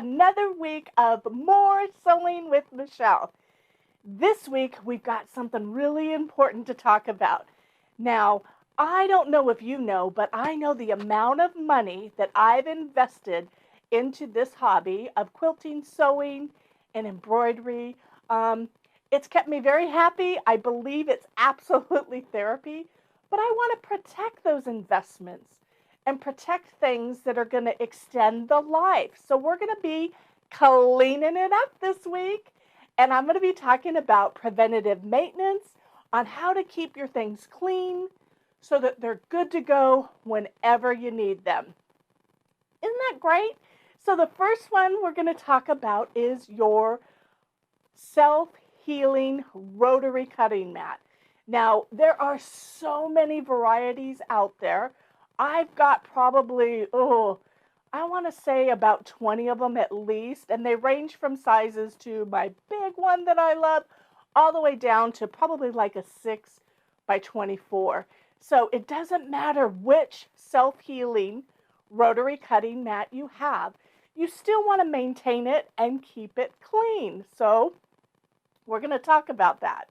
another week of More Sewing with Michele. This week, we've got something really important to talk about. Now, I don't know if you know, but I know the amount of money that I've invested into this hobby of quilting, sewing, and embroidery. Um, it's kept me very happy. I believe it's absolutely therapy, but I want to protect those investments and protect things that are going to extend the life. So we're going to be cleaning it up this week. And I'm going to be talking about preventative maintenance on how to keep your things clean so that they're good to go whenever you need them. Isn't that great? So the first one we're going to talk about is your self-healing rotary cutting mat. Now, there are so many varieties out there. I've got probably, I want to say about 20 of them at least, and they range from sizes to my big one that I love all the way down to probably like a 6 by 24. So it doesn't matter which self-healing rotary cutting mat you have. You still want to maintain it and keep it clean. So we're going to talk about that.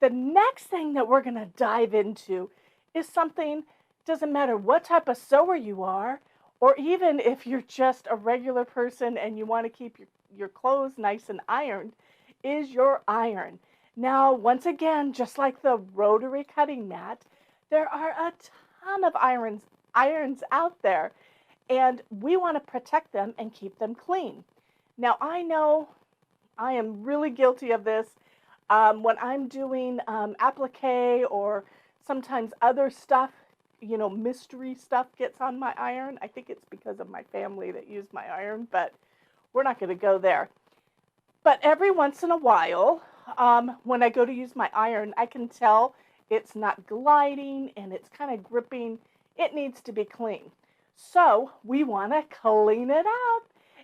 The next thing that we're going to dive into is something, doesn't matter what type of sewer you are, or even if you're just a regular person and you want to keep your clothes nice and ironed, is your iron. Now, once again, just like the rotary cutting mat, there are a ton of irons out there, and we want to protect them and keep them clean. Now, I know I am really guilty of this. When I'm doing applique or sometimes other stuff, mystery stuff gets on my iron. I think it's because of my family that used my iron, but we're not going to go there. But every once in a while, when I go to use my iron, I can tell it's not gliding and it's kind of gripping. It needs to be clean. So we want to clean it up.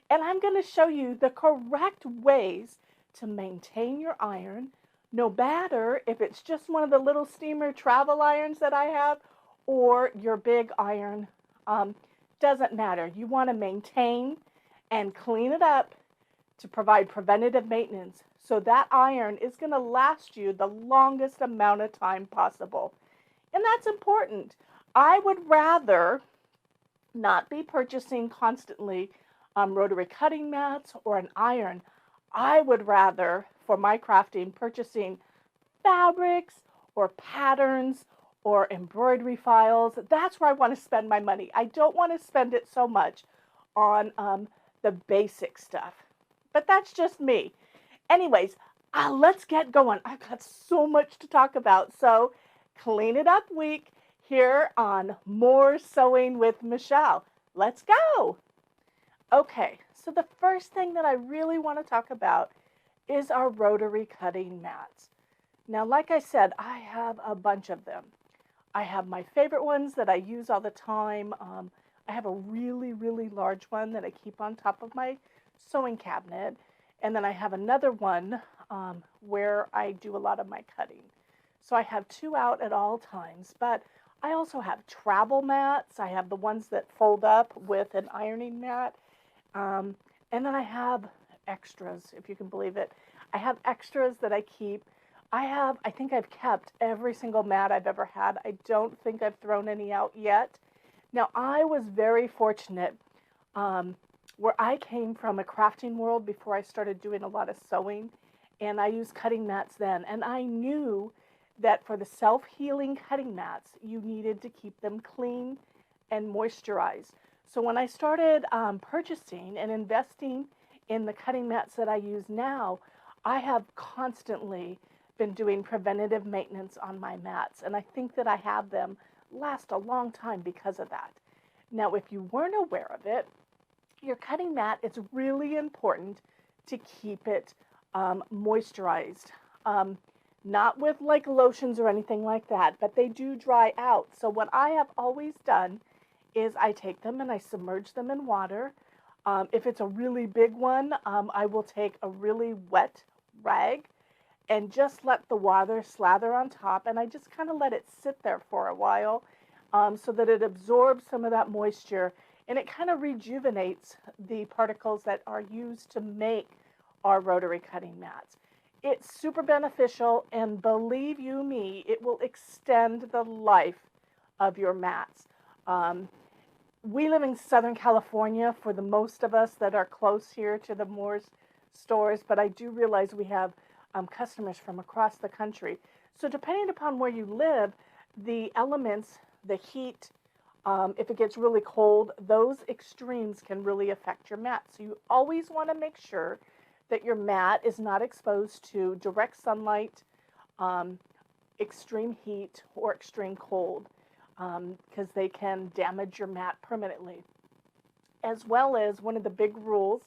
And I'm going to show you the correct ways to maintain your iron, no matter if it's just one of the little steamer travel irons that I have or your big iron. Doesn't matter. You want to maintain and clean it up to provide preventative maintenance so that iron is going to last you the longest amount of time possible. And that's important. I would rather not be purchasing constantly rotary cutting mats or an iron. I would rather, for my crafting, purchasing fabrics or patterns or embroidery files. That's where I want to spend my money. I don't want to spend it so much on the basic stuff. But that's just me. Anyways, let's get going. I've got so much to talk about. So, Clean It Up Week here on More Sewing with Michele. Let's go. Okay, so the first thing that I really want to talk about is our rotary cutting mats. Now, like I said, I have a bunch of them. I have my favorite ones that I use all the time. I have a really, really large one that I keep on top of my sewing cabinet. And then I have another one where I do a lot of my cutting. So I have two out at all times. But I also have travel mats. I have the ones that fold up with an ironing mat. And then I have extras, if you can believe it. I have extras that I keep. I think I've kept every single mat I've ever had. I don't think I've thrown any out yet. Now, I was very fortunate where I came from a crafting world before I started doing a lot of sewing, and I used cutting mats then. And I knew that for the self-healing cutting mats, you needed to keep them clean and moisturized. So when I started purchasing and investing in the cutting mats that I use now, I have constantly been doing preventative maintenance on my mats, and I think that I have them last a long time because of that. Now, if you weren't aware of it, your cutting mat, it's really important to keep it moisturized. Not with like lotions or anything like that, but they do dry out. So what I have always done is I take them and I submerge them in water. If it's a really big one, I will take a really wet rag and just let the water slather on top, and I just kind of let it sit there for a while so that it absorbs some of that moisture and it kind of rejuvenates the particles that are used to make our rotary cutting mats. It's super beneficial, and believe you me, it will extend the life of your mats. We live in Southern California for the most of us that are close here to the Moore's stores, but I do realize we have customers from across the country. So depending upon where you live, the elements, the heat, if it gets really cold, those extremes can really affect your mat. So you always want to make sure that your mat is not exposed to direct sunlight, extreme heat, or extreme cold, because they can damage your mat permanently. As well as, one of the big rules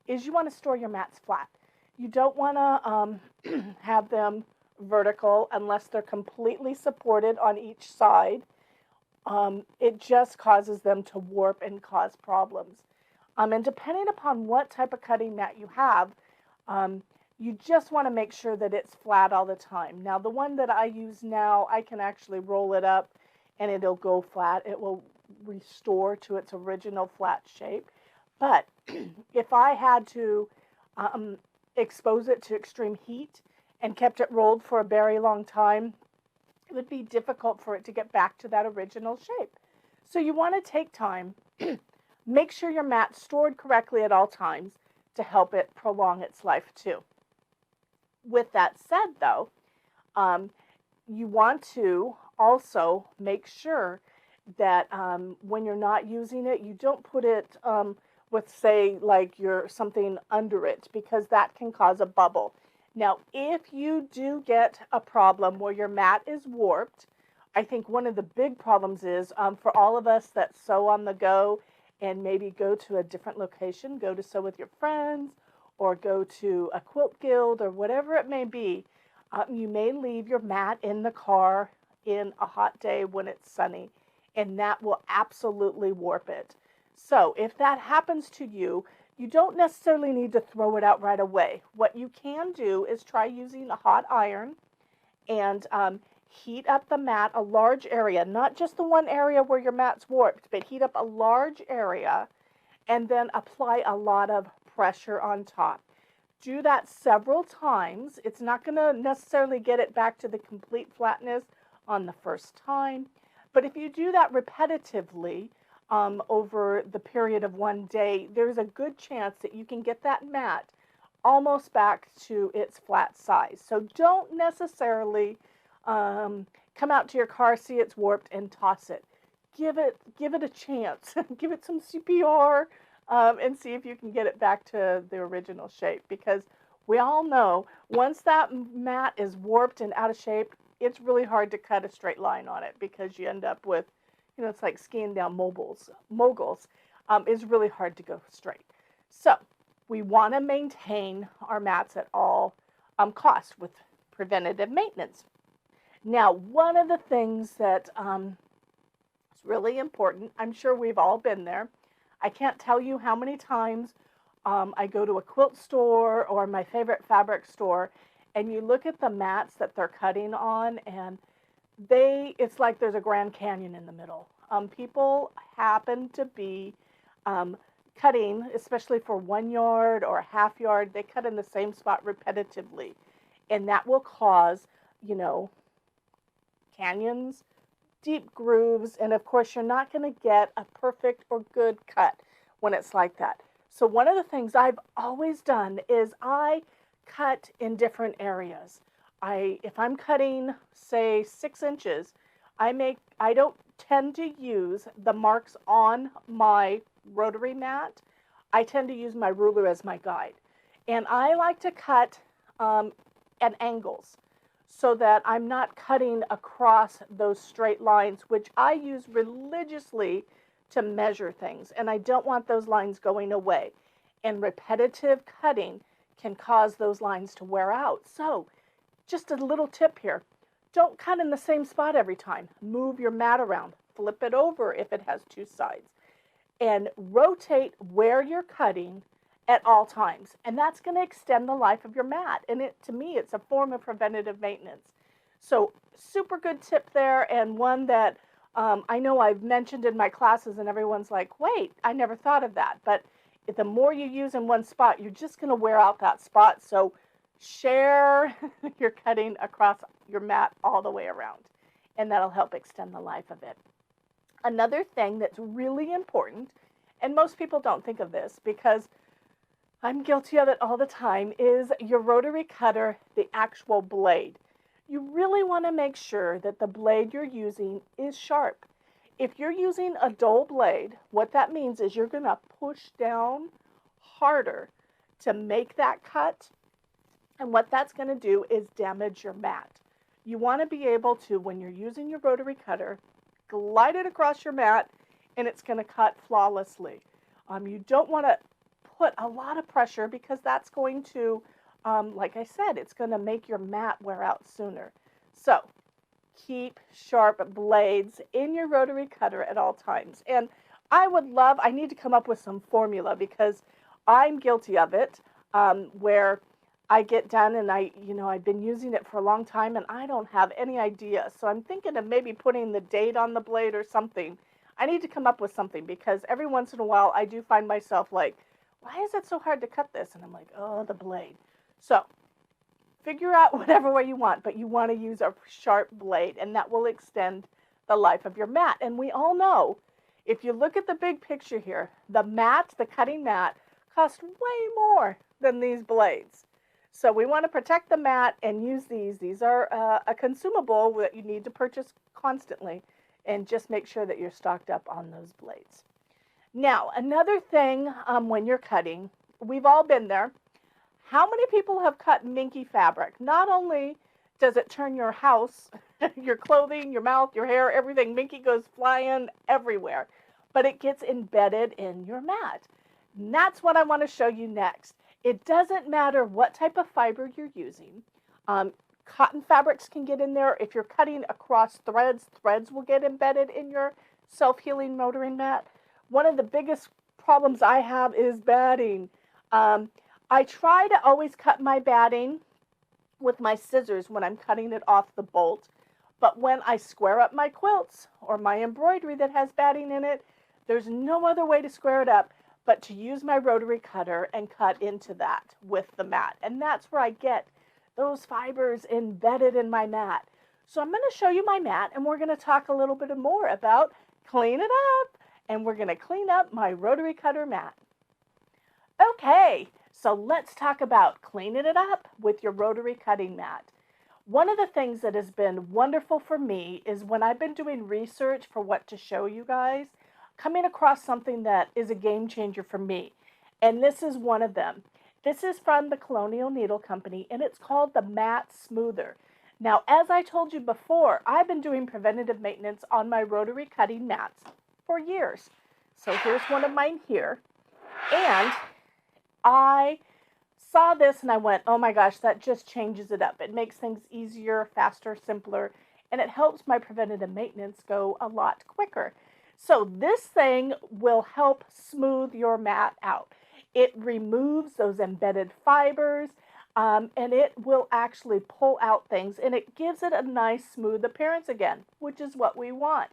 is you want to store your mats flat. You don't want to have them vertical unless they're completely supported on each side. It just causes them to warp and cause problems. And depending upon what type of cutting mat you have, you just want to make sure that it's flat all the time. Now, the one that I use now, I can actually roll it up and it'll go flat. It will restore to its original flat shape. But if I had to expose it to extreme heat and kept it rolled for a very long time, it would be difficult for it to get back to that original shape. So you want to take time, make sure your mat's stored correctly at all times to help it prolong its life too. With that said, though, you want to also make sure that when you're not using it, you don't put it with, say, like you're something under it, because that can cause a bubble. Now, if you do get a problem where your mat is warped, I think one of the big problems is for all of us that sew on the go and maybe go to a different location, go to sew with your friends or go to a quilt guild or whatever it may be, you may leave your mat in the car in a hot day when it's sunny, and that will absolutely warp it. So if that happens to you, you don't necessarily need to throw it out right away. What you can do is try using a hot iron and heat up the mat, a large area, not just the one area where your mat's warped, but heat up a large area and then apply a lot of pressure on top. Do that several times. It's not going to necessarily get it back to the complete flatness on the first time, but if you do that repetitively over the period of one day, there's a good chance that you can get that mat almost back to its flat size. So don't necessarily come out to your car, see it's warped, and toss it. Give it a chance. Give it some CPR and see if you can get it back to the original shape, because we all know once that mat is warped and out of shape, it's really hard to cut a straight line on it, because you end up with, it's like skiing down moguls. It's really hard to go straight. So we want to maintain our mats at all costs with preventative maintenance. Now, one of the things that is really important, I'm sure we've all been there. I can't tell you how many times I go to a quilt store or my favorite fabric store, and you look at the mats that they're cutting on, and it's like there's a Grand Canyon in the middle. People happen to be cutting, especially for 1 yard or a half yard, they cut in the same spot repetitively. And that will cause, canyons, deep grooves, and of course you're not going to get a perfect or good cut when it's like that. So one of the things I've always done is I cut in different areas. If I'm cutting, say, 6 inches, I don't tend to use the marks on my rotary mat. I tend to use my ruler as my guide. And I like to cut at angles so that I'm not cutting across those straight lines, which I use religiously to measure things. And I don't want those lines going away. And repetitive cutting can cause those lines to wear out. So just a little tip here. Don't cut in the same spot every time. Move your mat around. Flip it over if it has 2 sides. And rotate where you're cutting at all times. And that's going to extend the life of your mat. And to me, it's a form of preventative maintenance. So super good tip there, and one that I know I've mentioned in my classes and everyone's like, wait, I never thought of that. But the more you use in one spot, you're just going to wear out that spot. So share your cutting across your mat all the way around, and that'll help extend the life of it. Another thing that's really important, and most people don't think of this because I'm guilty of it all the time, is your rotary cutter, the actual blade. You really want to make sure that the blade you're using is sharp. If you're using a dull blade, what that means is you're going to push down harder to make that cut, and what that's going to do is damage your mat. You want to be able to, when you're using your rotary cutter, glide it across your mat, and it's going to cut flawlessly. You don't want to put a lot of pressure because that's going to, like I said, it's going to make your mat wear out sooner. So keep sharp blades in your rotary cutter at all times. And I need to come up with some formula because I'm guilty of it, where I get done and I've been using it for a long time and I don't have any idea. So I'm thinking of maybe putting the date on the blade or something. I need to come up with something because every once in a while I do find myself like, why is it so hard to cut this? And I'm like, oh, the blade. So figure out whatever way you want, but you want to use a sharp blade, and that will extend the life of your mat. And we all know, if you look at the big picture here, the cutting mat, costs way more than these blades. So we want to protect the mat and use these. These are a consumable that you need to purchase constantly, and just make sure that you're stocked up on those blades. Now, another thing when you're cutting, we've all been there. How many people have cut minky fabric? Not only does it turn your house, your clothing, your mouth, your hair, everything, minky goes flying everywhere, but it gets embedded in your mat. And that's what I want to show you next. It doesn't matter what type of fiber you're using. Cotton fabrics can get in there. If you're cutting across threads, threads will get embedded in your self-healing motoring mat. One of the biggest problems I have is batting. I try to always cut my batting with my scissors when I'm cutting it off the bolt. But when I square up my quilts or my embroidery that has batting in it, there's no other way to square it up but to use my rotary cutter and cut into that with the mat. And that's where I get those fibers embedded in my mat. So I'm going to show you my mat, and we're going to talk a little bit more about clean it up. And we're going to clean up my rotary cutter mat. Okay, so let's talk about cleaning it up with your rotary cutting mat. One of the things that has been wonderful for me is when I've been doing research for what to show you guys, coming across something that is a game changer for me. And this is one of them. This is from the Colonial Needle Company, and it's called the Mat Smoother. Now, as I told you before, I've been doing preventative maintenance on my rotary cutting mats for years. So here's one of mine here. And I saw this and I went, oh my gosh, that just changes it up. It makes things easier, faster, simpler, and it helps my preventative maintenance go a lot quicker. So this thing will help smooth your mat out. It removes those embedded fibers, and it will actually pull out things, and it gives it a nice smooth appearance again, which is what we want.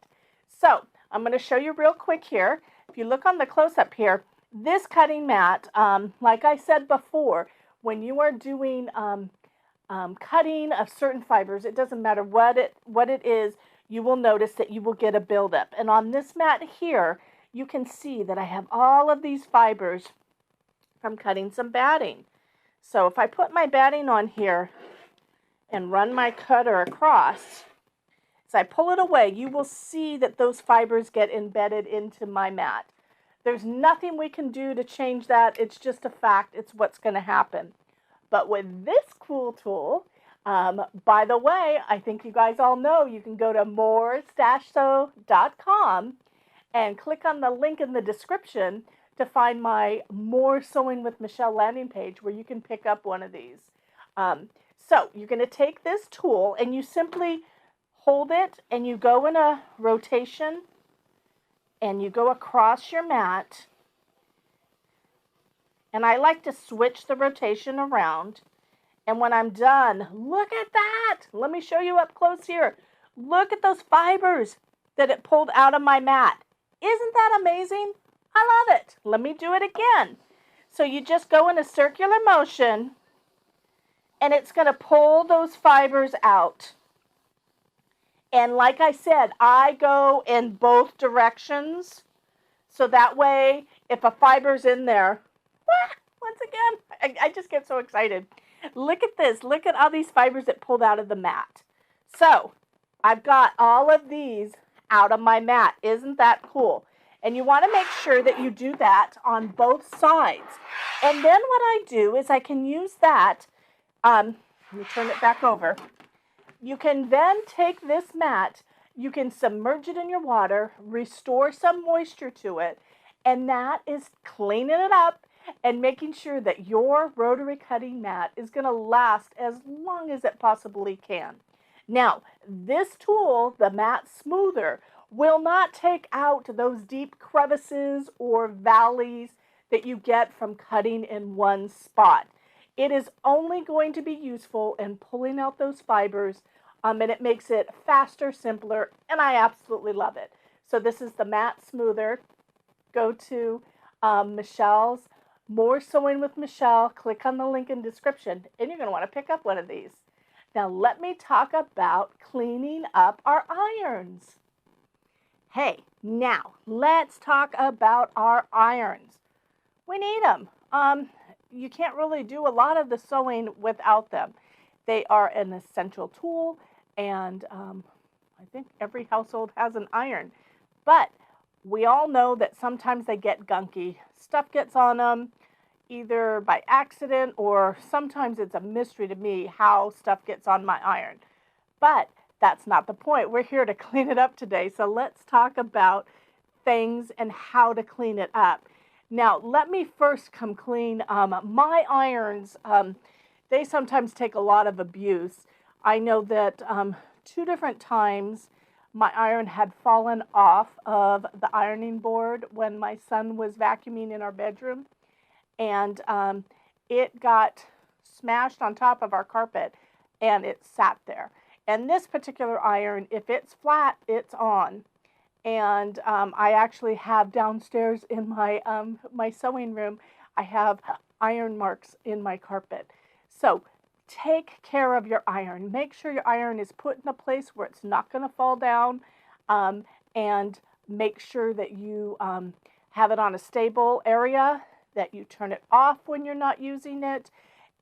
So I'm going to show you real quick here. If you look on the close-up here, this cutting mat, like I said before, when you are doing cutting of certain fibers, it doesn't matter what it is, you will notice that you will get a buildup. And on this mat here, you can see that I have all of these fibers from cutting some batting. So if I put my batting on here and run my cutter across, as I pull it away, you will see that those fibers get embedded into my mat. There's nothing we can do to change that. It's just a fact. It's what's going to happen. But with this cool tool, by the way, I think you guys all know you can go to more-sew.com and click on the link in the description to find my More Sewing with Michele landing page where you can pick up one of these. So you're going to take this tool and you simply hold it and you go in a rotation and you go across your mat. And I like to switch the rotation around. And when I'm done, look at that. Let me show you up close here. Look at those fibers. that it pulled out of my mat. Isn't that amazing? I love it. Let me do it again. So you just go in a circular motion, and it's going to pull those fibers out. And like I said, I go in both directions. So that way, if a fiber's in there, once again, I just get so excited. Look at this. Look at all these fibers that pulled out of the mat. So I've got all of these out of my mat. Isn't that cool? And you want to make sure that you do that on both sides. And then what I do is I can use that. Let me turn it back over. You can then take this mat, you can submerge it in your water, restore some moisture to it, and that is cleaning it up and making sure that your rotary cutting mat is going to last as long as it possibly can. Now, this tool, the mat smoother, will not take out those deep crevices or valleys that you get from cutting in one spot. It is only going to be useful in pulling out those fibers, and it makes it faster, simpler, and I absolutely love it. So this is the mat smoother. Go to Michelle's More Sewing with Michele. Click on the link in the description, and you're going to want to pick up one of these. Now let me talk about cleaning up our irons. Hey, now let's talk about our irons. We need them. You can't really do a lot of the sewing without them. They are an essential tool, and I think every household has an iron. But we all know that sometimes they get gunky. Stuff gets on them either by accident, or sometimes it's a mystery to me how stuff gets on my iron. But that's not the point. We're here to clean it up today. So let's talk about things and how to clean it up. Now, let me first come clean. My irons, they sometimes take a lot of abuse. I know that 2 different times my iron had fallen off of the ironing board when my son was vacuuming in our bedroom, and it got smashed on top of our carpet, and it sat there. And this particular iron, if it's flat, it's on. And I actually have downstairs in my my sewing room, I have iron marks in my carpet. So take care of your iron. Make sure your iron is put in a place where it's not going to fall down, and make sure that you have it on a stable area, that you turn it off when you're not using it.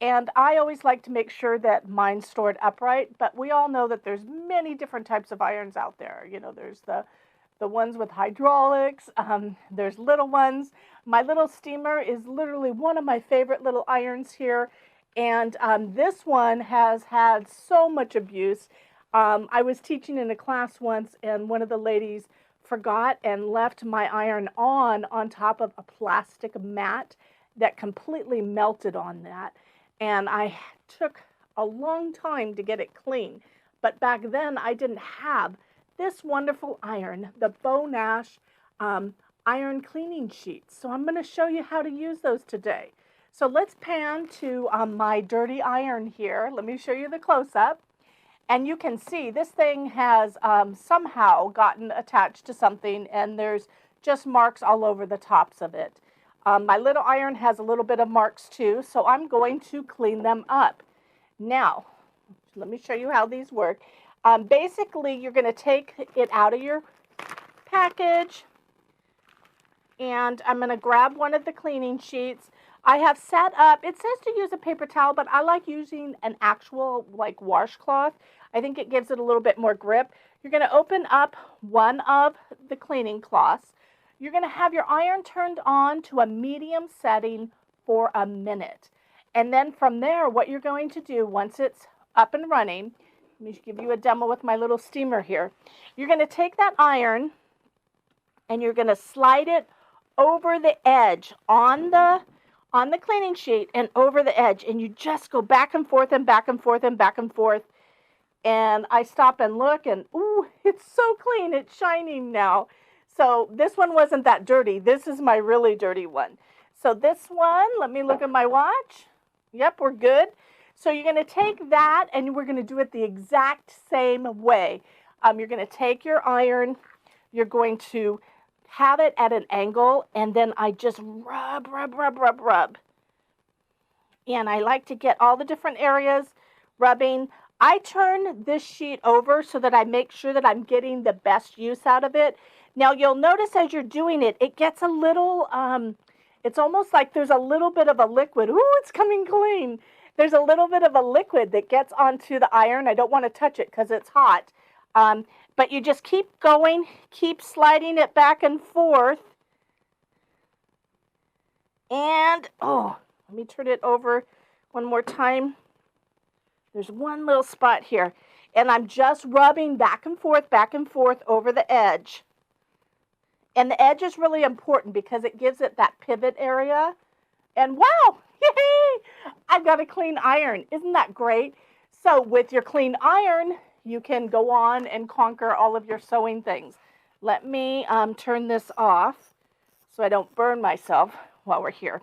And I always like to make sure that mine's stored upright, but we all know that there's many different types of irons out there. You know, there's the ones with hydraulics, there's little ones. My little steamer is literally one of my favorite little irons here, and this one has had so much abuse. I was teaching in a class once, and one of the ladies forgot and left my iron on top of a plastic mat that completely melted on that. And I took a long time to get it clean. But back then, I didn't have this wonderful iron, the Bo Nash iron cleaning sheets. So I'm going to show you how to use those today. So let's pan to my dirty iron here. Let me show you the close-up. And you can see this thing has somehow gotten attached to something, and there's just marks all over the tops of it. My little iron has a little bit of marks too, so I'm going to clean them up. Now, let me show you how these work. Basically, you're going to take it out of your package, and I'm going to grab one of the cleaning sheets. I have set up, it says to use a paper towel, but I like using an actual like washcloth. I think it gives it a little bit more grip. You're going to open up one of the cleaning cloths. You're going to have your iron turned on to a medium setting for a minute. And then from there, what you're going to do once it's up and running, let me give you a demo with my little steamer here. You're going to take that iron and you're going to slide it over the edge on the cleaning sheet and over the edge, and you just go back and forth and back and forth and back and forth. And I stop and look, and ooh, it's so clean. It's shining now. So this one wasn't that dirty. This is my really dirty one. So this one, let me look at my watch. Yep, we're good. So you're going to take that, and we're going to do it the exact same way. You're going to take your iron, you're going to have it at an angle, and then I just rub. And I like to get all the different areas rubbing. I turn this sheet over so that I make sure that I'm getting the best use out of it. Now you'll notice as you're doing it, it gets a little, it's almost like there's a little bit of a liquid. Ooh, it's coming clean. There's a little bit of a liquid that gets onto the iron. I don't want to touch it because it's hot. But you just keep going, keep sliding it back and forth. And, let me turn it over one more time. There's one little spot here. And I'm just rubbing back and forth over the edge. And the edge is really important because it gives it that pivot area. And wow, yay! I've got a clean iron. Isn't that great? So with your clean iron, you can go on and conquer all of your sewing things. Let me turn this off so I don't burn myself while we're here.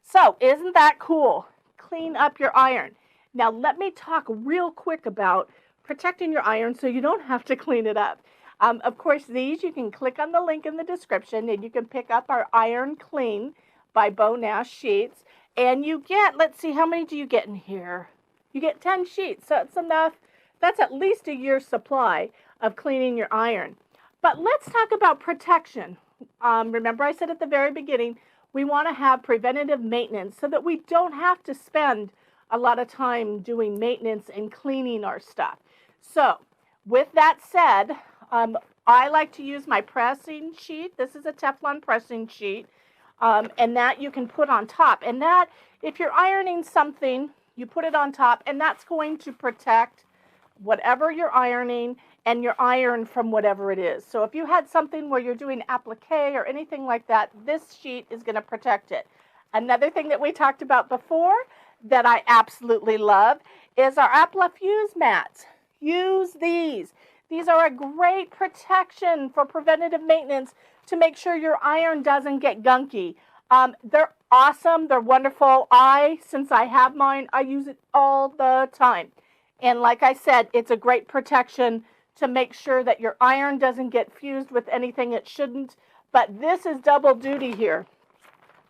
So isn't that cool? Clean up your iron. Now let me talk real quick about protecting your iron so you don't have to clean it up. Of course, these you can click on the link in the description and you can pick up our Iron Clean by Bo Nash sheets. And you get, let's see, how many do you get in here? You get 10 sheets, so it's enough. That's at least a year's supply of cleaning your iron. But let's talk about protection. Remember I said at the very beginning, we want to have preventative maintenance so that we don't have to spend a lot of time doing maintenance and cleaning our stuff. So with that said, I like to use my pressing sheet. This is a Teflon pressing sheet, and that you can put on top. And that, if you're ironing something, you put it on top, and that's going to protect whatever you're ironing and your iron from whatever it is. So if you had something where you're doing applique or anything like that, this sheet is going to protect it. Another thing that we talked about before that I absolutely love is our Apla fuse mats. Use these. These are a great protection for preventative maintenance to make sure your iron doesn't get gunky. They're awesome. They're wonderful. Since I have mine, I use it all the time. And like I said, it's a great protection to make sure that your iron doesn't get fused with anything it shouldn't. But this is double duty here.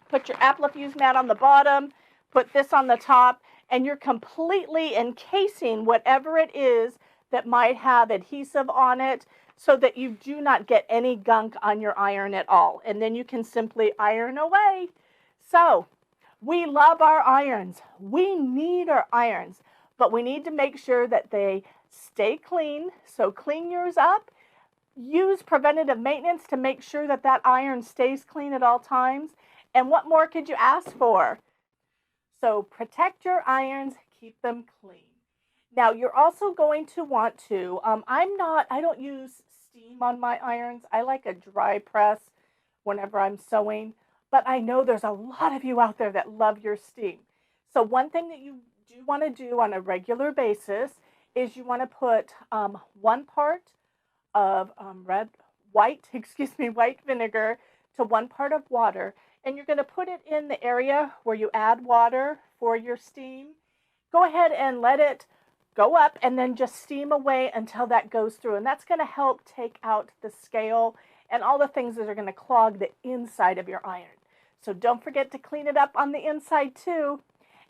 Put your Apla fuse mat on the bottom, put this on the top, and you're completely encasing whatever it is that might have adhesive on it so that you do not get any gunk on your iron at all. And then you can simply iron away. So we love our irons. We need our irons, but we need to make sure that they stay clean. So clean yours up. Use preventative maintenance to make sure that that iron stays clean at all times. And what more could you ask for? So protect your irons, keep them clean. Now you're also going to want to, I don't use steam on my irons. I like a dry press whenever I'm sewing, but I know there's a lot of you out there that love your steam. So one thing that you do want to do on a regular basis is you want to put 1 part of white vinegar to 1 part of water, and you're going to put it in the area where you add water for your steam. Go ahead and let it go up and then just steam away until that goes through. And that's going to help take out the scale and all the things that are going to clog the inside of your iron. So don't forget to clean it up on the inside too.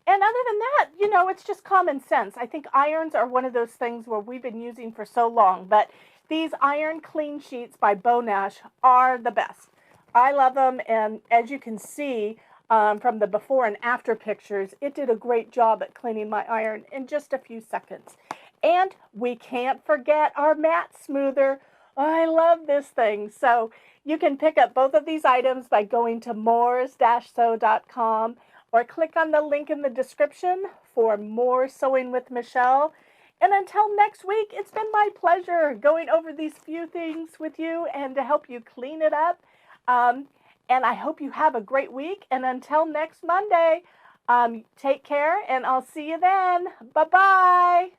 And other than that, it's just common sense. I think irons are one of those things where we've been using for so long, but these Iron Clean sheets by Bo Nash are the best. I love them, and as you can see from the before and after pictures, it did a great job at cleaning my iron in just a few seconds. And we can't forget our mat smoother. I love this thing. So you can pick up both of these items by going to moors-sew.com or click on the link in the description for more Sewing with Michele. And until next week, it's been my pleasure going over these few things with you and to help you clean it up. And I hope you have a great week. And until next Monday, take care, and I'll see you then. Bye-bye.